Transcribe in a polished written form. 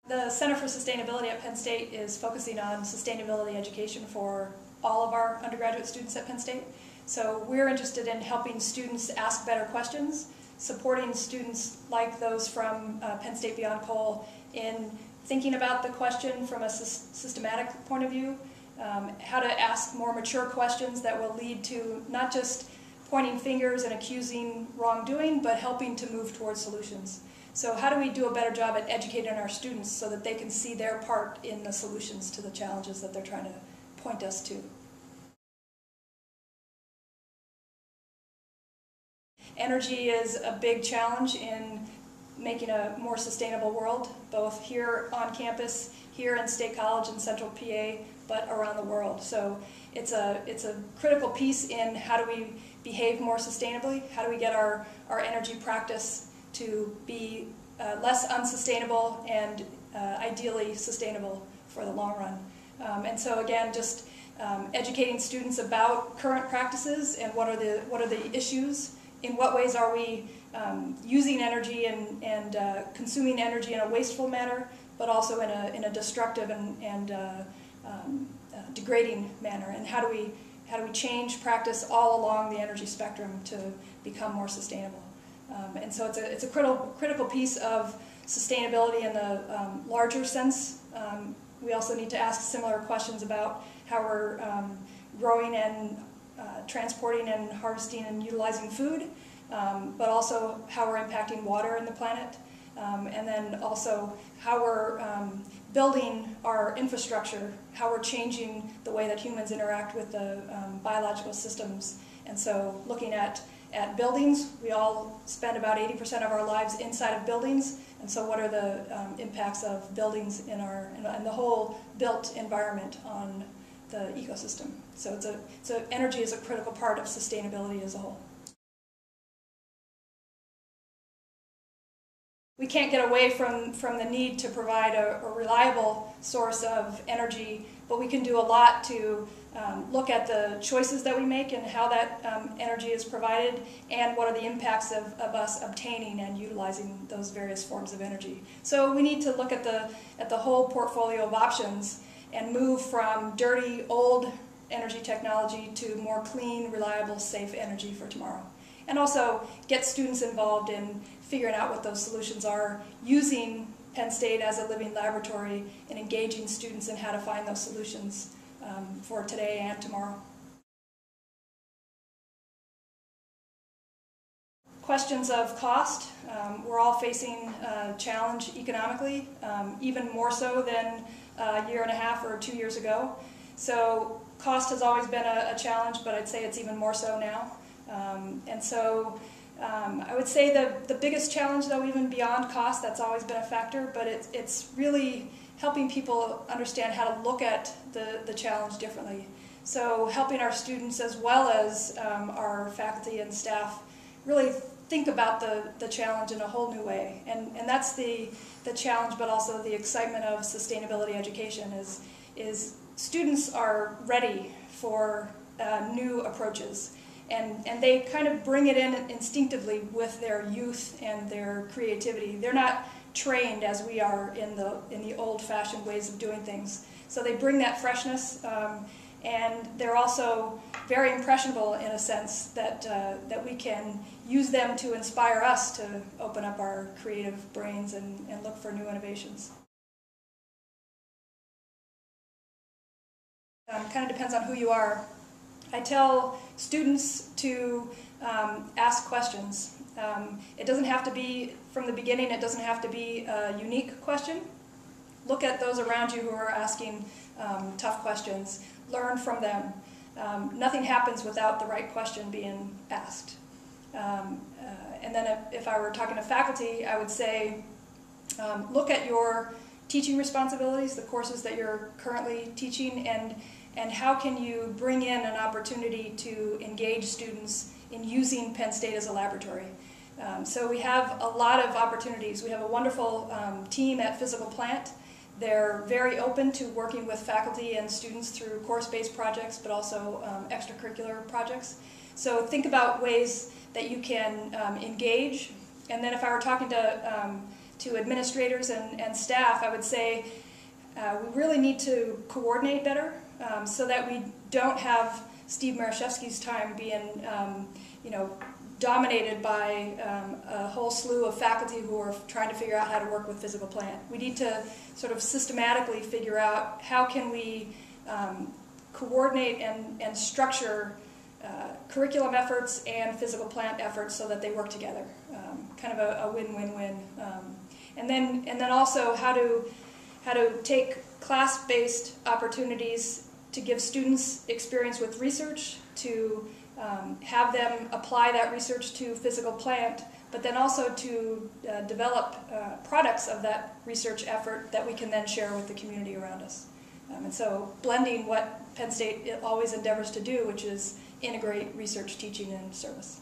The Center for Sustainability at Penn State is focusing on sustainability education for all of our undergraduate students at Penn State. So we're interested in helping students ask better questions, supporting students like those from Penn State Beyond Coal in thinking about the question from a systematic point of view, how to ask more mature questions that will lead to not just pointing fingers and accusing wrongdoing, but helping to move towards solutions. So how do we do a better job at educating our students so that they can see their part in the solutions to the challenges that they're trying to point us to? Energy is a big challenge in making a more sustainable world, both here on campus, here in State College in Central PA, but around the world. So it's a critical piece in how do we behave more sustainably, how do we get our energy practice to be less unsustainable and ideally sustainable for the long run. And so again, just educating students about current practices and what are the issues, in what ways are we using energy and consuming energy in a wasteful manner, but also in a destructive and degrading manner, and how do we change practice all along the energy spectrum to become more sustainable. And so it's a critical piece of sustainability in the larger sense. We also need to ask similar questions about how we're growing and transporting and harvesting and utilizing food, but also how we're impacting water in the planet, and then also how we're building our infrastructure, how we're changing the way that humans interact with the biological systems. And so looking at buildings, we all spend about 80% of our lives inside of buildings, and so what are the impacts of buildings in the whole built environment on the ecosystem. So energy is a critical part of sustainability as a whole. We can't get away from the need to provide a reliable source of energy, but we can do a lot to look at the choices that we make and how that energy is provided, and what are the impacts of us obtaining and utilizing those various forms of energy. So we need to look at the whole portfolio of options and move from dirty, old energy technology to more clean, reliable, safe energy for tomorrow. And also get students involved in figuring out what those solutions are, using Penn State as a living laboratory and engaging students in how to find those solutions for today and tomorrow. Questions of cost. We're all facing a challenge economically, even more so than a year and a half or 2 years ago. So cost has always been a challenge, but I'd say it's even more so now. And so I would say the biggest challenge, though, even beyond cost, that's always been a factor, but it's really helping people understand how to look at the challenge differently. So helping our students as well as our faculty and staff really think about the challenge in a whole new way. And that's the challenge, but also the excitement of sustainability education is students are ready for new approaches. And they kind of bring it in instinctively with their youth and their creativity. They're not trained as we are in the old-fashioned ways of doing things. So they bring that freshness, and they're also very impressionable in a sense that we can use them to inspire us to open up our creative brains and look for new innovations. Kind of depends on who you are. I tell students to ask questions. It doesn't have to be, from the beginning, it doesn't have to be a unique question. Look at those around you who are asking tough questions. Learn from them. Nothing happens without the right question being asked. And then if I were talking to faculty, I would say look at your teaching responsibilities, the courses that you're currently teaching, and how can you bring in an opportunity to engage students in using Penn State as a laboratory. So we have a lot of opportunities. We have a wonderful team at Physical Plant. They're very open to working with faculty and students through course-based projects, but also extracurricular projects. So think about ways that you can engage. And then if I were talking to to administrators and staff, I would say we really need to coordinate better so that we don't have Steve Marashevsky's time being, dominated by a whole slew of faculty who are trying to figure out how to work with physical plant. We need to sort of systematically figure out how can we coordinate and structure curriculum efforts and physical plant efforts so that they work together. Kind of a win-win-win. And then also how to take class-based opportunities to give students experience with research, to have them apply that research to physical plant, but then also to develop products of that research effort that we can then share with the community around us. And so blending what Penn State always endeavors to do, which is integrate research, teaching, and service.